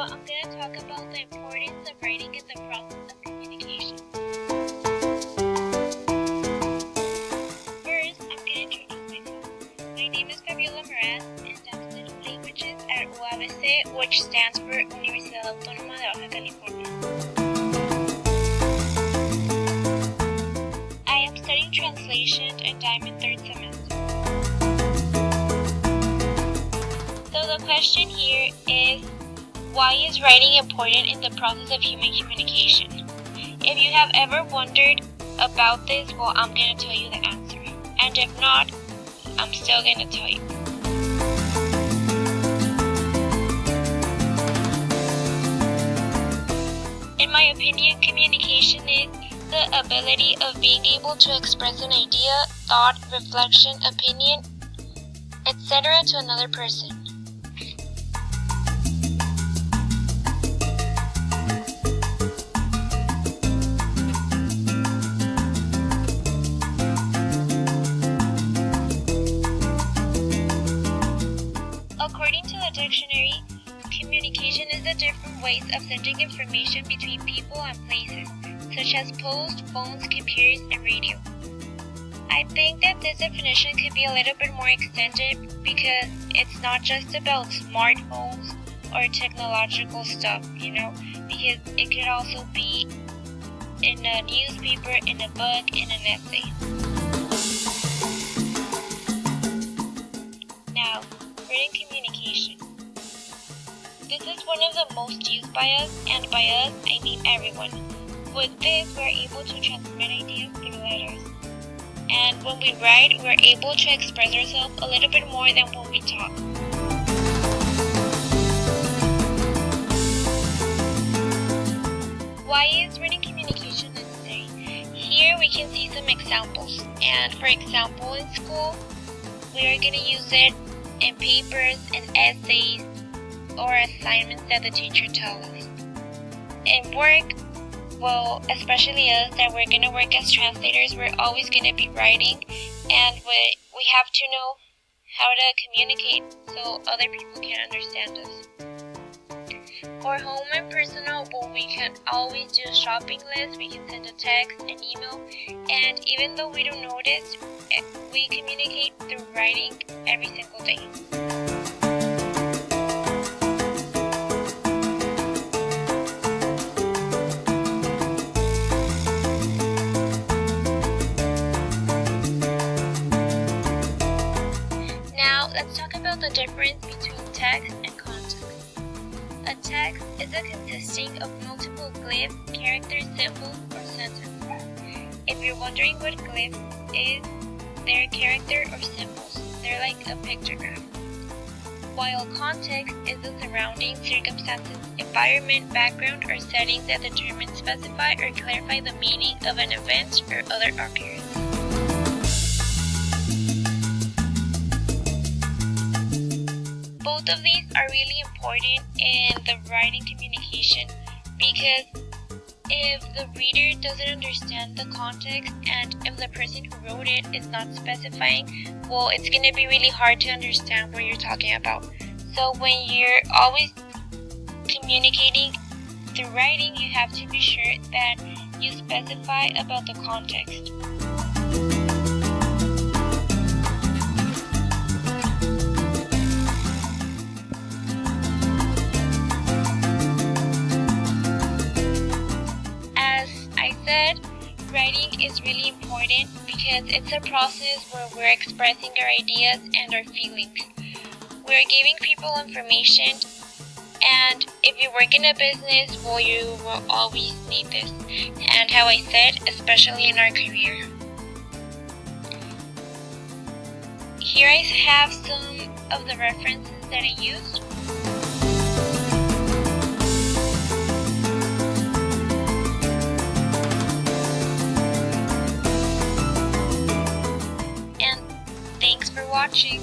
I'm going to talk about the importance of writing in the process of communication. First, I'm going to introduce myself. My name is Fabiola Moraz, and I'm studying languages at UABC, which stands for Universidad Autónoma de Baja California. I am studying translation and I'm in third semester. So the question here is, why is writing important in the process of human communication? If you have ever wondered about this, well, I'm going to tell you the answer. And if not, I'm still going to tell you. In my opinion, communication is the ability of being able to express an idea, thought, reflection, opinion, etc. to another person. According to the dictionary, communication is the different ways of sending information between people and places, such as post, phones, computers, and radio. I think that this definition could be a little bit more extended because it's not just about smartphones or technological stuff, because it could also be in a newspaper, in a book, in an essay. Now, written communication. This is one of the most used by us, and by us, I mean everyone. With this, we're able to transmit ideas through letters. And when we write, we're able to express ourselves a little bit more than when we talk. Why is written communication necessary? Here we can see some examples. And for example, in school, we are going to use it in papers and essays or assignments that the teacher tells us. In work, well, especially us that we're going to work as translators, we're always going to be writing, and we have to know how to communicate so other people can understand us. For home and personal, well, we can always do a shopping list, we can send a text, an email, and even though we don't notice, we communicate through writing every single day. Now, let's talk about the difference between text and context. A text is a consisting of multiple glyphs, characters, symbols, or sentences. If you're wondering what glyph is, they're character or symbols. They're like a pictogram. While context is the surrounding circumstances, environment, background, or settings that determine, specify, or clarify the meaning of an event or other occurrence. Both of these are really important in the writing communication because if the reader doesn't understand the context and if the person who wrote it is not specifying, well, it's going to be really hard to understand what you're talking about. So when you're always communicating through writing, you have to be sure that you specify about the context. Writing is really important because it's a process where we're expressing our ideas and our feelings. We're giving people information, and if you work in a business, well, you will always need this. And how I said, especially in our career. Here I have some of the references that I used. Thanks for watching.